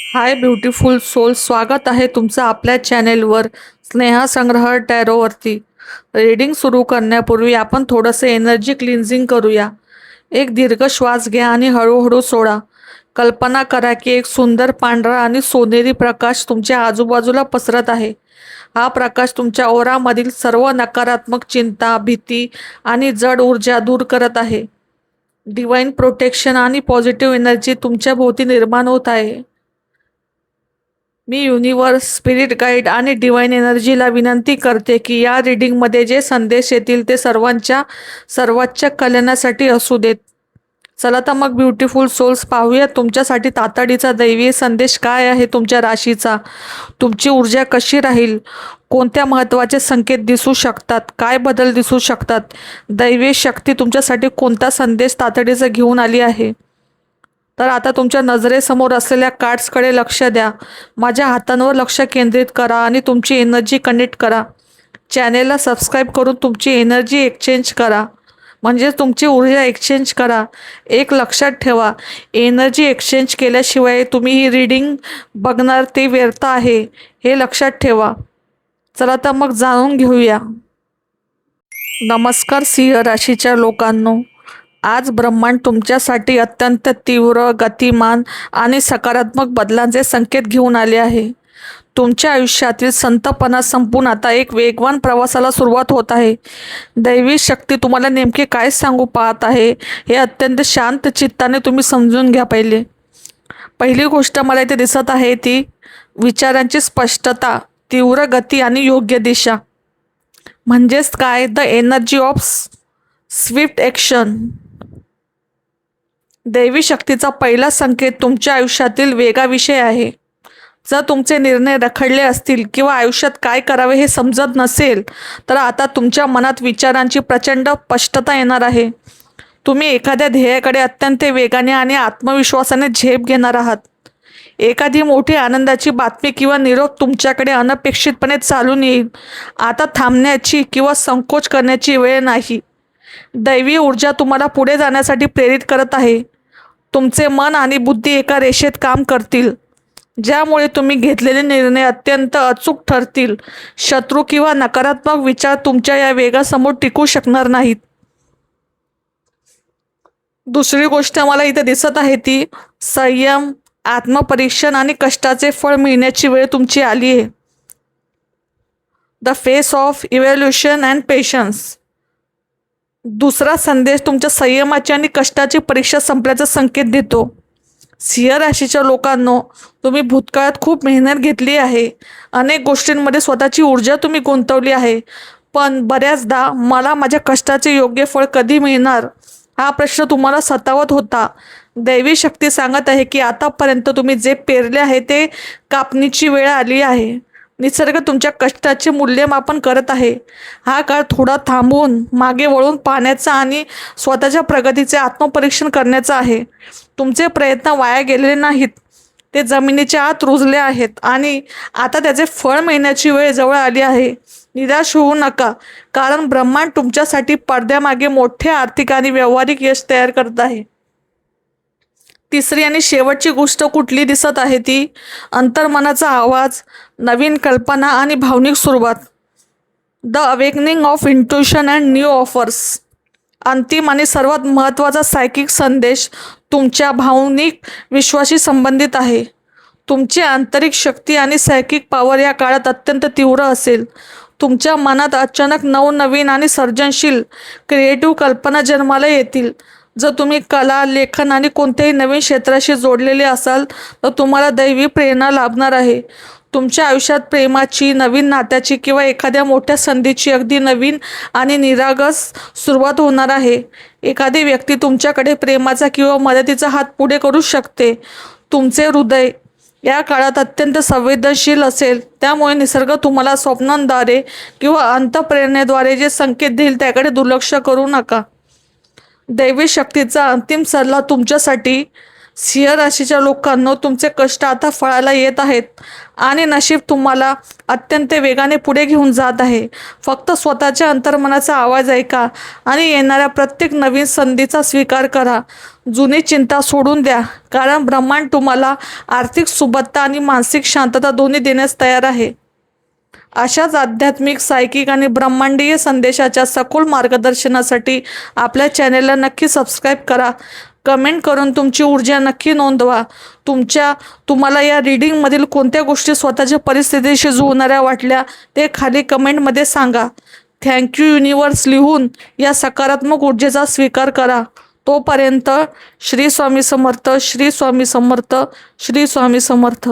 हाय beautiful soul, स्वागत आहे तुमचं आपल्या चॅनेलवर स्नेहा संग्रह टॅरोवरती. रीडिंग सुरू करण्यापूर्वी आपण थोडंसं एनर्जी क्लिन्झिंग करूया. एक दीर्घ श्वास घ्या आणि हळूहळू सोडा. कल्पना करा की एक सुंदर पांढरा आणि सोनेरी प्रकाश तुमच्या आजूबाजूला पसरत आहे. हा प्रकाश तुमच्या ओरामधील सर्व नकारात्मक चिंता, भीती आणि जड ऊर्जा दूर करत आहे. डिवाइन प्रोटेक्शन आणि पॉझिटिव्ह एनर्जी तुमच्या भोवती निर्माण होत आहे. मी युनिवर्स, स्पिरिट गाईड आणि डिवाइन एनर्जीला विनंती करते की या रीडिंगमध्ये जे संदेश येतील ते सर्वांच्या सर्वोच्च कल्याणासाठी असू देत. चला तर मग ब्युटिफुल सोल्स, पाहूया तुमच्यासाठी तातडीचा दैवी संदेश काय आहे. तुमच्या राशीचा तुमची ऊर्जा कशी राहील, कोणत्या महत्त्वाचे संकेत दिसू शकतात, काय बदल दिसू शकतात, दैवी शक्ती तुमच्यासाठी कोणता संदेश तातडीचा घेऊन आली आहे. तर आता तुमच्या नजरेसमोर असलेल्या कार्ड्सकडे लक्ष द्या. माझ्या हातांवर लक्ष केंद्रित करा आणि तुमची एनर्जी कनेक्ट करा. चॅनेलला सबस्क्राईब करून तुमची एनर्जी एक्सचेंज करा, म्हणजे तुमची ऊर्जा एक्सचेंज करा. एक लक्षात ठेवा, एनर्जी एक्सचेंज केल्याशिवाय तुम्ही ही रीडिंग बघणार ते व्यर्थ आहे, हे लक्षात ठेवा. चला तर मग जाणून घेऊया. नमस्कार सिंह राशीच्या लोकांनो, आज ब्रह्मांड तुमच्यासाठी अत्यंत तीव्र, गतिमान आणि सकारात्मक बदलांचे संकेत घेऊन आले आहे. तुमच्या आयुष्यातील संथपणा संपून आता एक वेगवान प्रवासाला सुरुवात होत आहे. दैवी शक्ती तुम्हाला नेमके काय सांगू पाहत आहे हे अत्यंत शांत चित्ताने तुम्ही समजून घ्या. पहिली गोष्ट मला इथे दिसत आहे ती विचारांची स्पष्टता, तीव्र गती आणि योग्य दिशा. म्हणजेच काय, the energy of Swift action. दैवी शक्तीचा पहिला संकेत तुमच्या आयुष्यातील वेगाविषयी आहे. जर तुमचे निर्णय रखडले असतील किंवा आयुष्यात काय करावे हे समजत नसेल, तर आता तुमच्या मनात विचारांची प्रचंड स्पष्टता येणार आहे. तुम्ही एखाद्या ध्येयाकडे अत्यंत वेगाने आणि आत्मविश्वासाने झेप घेणार आहात. एखादी मोठी आनंदाची बातमी किंवा निरोप तुमच्याकडे अनपेक्षितपणे चालून येईल. आता थांबण्याची किंवा संकोच करण्याची वेळ नाही. दैवी ऊर्जा तुम्हाला पुढे जाण्यासाठी प्रेरित करत आहे. तुमचे मन आणि बुद्धी एका रेषेत काम करतील, ज्यामुळे तुम्ही घेतलेले निर्णय अत्यंत अचूक ठरतील. शत्रू किंवा नकारात्मक विचार तुमच्या या वेगासमोर टिकू शकणार नाहीत. दुसरी गोष्ट मला इथे दिसत आहे ती संयम, आत्मपरीक्षण आणि कष्टाचे फळ मिळण्याची वेळ तुमची आली आहे. The face of evaluation and patience. दुसरा संदेश तुमच्या संयमाची आणि कष्टाची परीक्षा संपल्याचा संकेत देतो. सिंह राशीच्या लोकांनो, तुम्ही भूतकाळात खूप मेहनत घेतली आहे. अनेक गोष्टींमध्ये स्वतःची ऊर्जा तुम्ही गुंतवली आहे. पण बऱ्याचदा मला माझ्या कष्टाचे योग्य फळ कधी मिळणार हा प्रश्न तुम्हाला सतावत होता. दैवी शक्ती सांगत आहे की आतापर्यंत तुम्ही जे पेरले आहे ते कापणीची वेळ आली आहे. निसर्ग तुमच्या कष्टाचे मूल्यमापन करत आहे. हा काळ थोडा थांबवून मागे वळून पाहण्याचा आणि स्वतःच्या प्रगतीचे आत्मपरीक्षण करण्याचा आहे. तुमचे प्रयत्न वाया गेलेले नाहीत, ते जमिनीच्या आत रुजले आहेत आणि आता त्याचे फळ मिळण्याची वेळ जवळ आली आहे. निराश होऊ नका, कारण ब्रह्मांड तुमच्यासाठी पडद्यामागे मोठे आर्थिक आणि व्यावहारिक यश तयार करत आहे. तिसरी आणि शेवटची गोष्ट कुठली दिसत आहे ती अंतर्मनाचा आवाज, नवीन कल्पना आणि भावनिक सुरुवात. The awakening of intuition and new offers. अंतिम आणि सर्वात महत्त्वाचा सायकिक संदेश तुमच्या भावनिक विश्वाशी संबंधित आहे. तुमची आंतरिक शक्ती आणि सायकिक पॉवर या काळात अत्यंत तीव्र असेल. तुमच्या मनात अचानक नवनवीन आणि सर्जनशील क्रिएटिव्ह कल्पना जन्माला येतील. जर तुम्ही कला, लेखन आणि कोणत्याही नवीन क्षेत्राशी जोडलेले असाल तर तुम्हाला दैवी प्रेरणा लाभणार आहे. तुमच्या आयुष्यात प्रेमाची, नवीन नात्याची किंवा एखाद्या मोठ्या संधीची अगदी नवीन आणि निरागस सुरुवात होणार आहे. एखादी व्यक्ती तुमच्याकडे प्रेमाचा किंवा मदतीचा हात पुढे करू शकते. तुमचे हृदय या काळात अत्यंत संवेदनशील असेल, त्यामुळे निसर्ग तुम्हाला स्वप्नांद्वारे किंवा अंतःप्रेरणेद्वारे जे संकेत देईल त्याकडे दुर्लक्ष करू नका. दैवी शक्तीचा अंतिम सल्ला तुमच्यासाठी सिंह राशीच्या लोकांनो, तुमचे कष्ट आता फळाला येत आहेत आणि नशीब तुम्हाला अत्यंत वेगाने पुढे घेऊन जात आहे. फक्त स्वतःच्या अंतर्मनाचा आवाज ऐका आणि येणाऱ्या प्रत्येक नवीन संधीचा स्वीकार करा. जुनी चिंता सोडून द्या, कारण ब्रह्मांड तुम्हाला आर्थिक सुबत्ता आणि मानसिक शांतता दोन्ही देण्यास तयार आहे. अशाच आध्यात्मिक, सायकिक आणि ब्रह्मांडीय संदेशाच्या सखोल मार्गदर्शनासाठी आपल्या चॅनेलला नक्की सबस्क्राईब करा. कमेंट करून तुमची ऊर्जा नक्की नोंदवा. तुम्हाला या रीडिंगमधील कोणत्या गोष्टी स्वतःच्या परिस्थितीशी जुळणाऱ्या वाटल्या ते खाली कमेंटमध्ये सांगा. थँक्यू युनिवर्स लिहून या सकारात्मक ऊर्जेचा स्वीकार करा. तोपर्यंत श्री स्वामी समर्थ, श्री स्वामी समर्थ, श्री स्वामी समर्थ.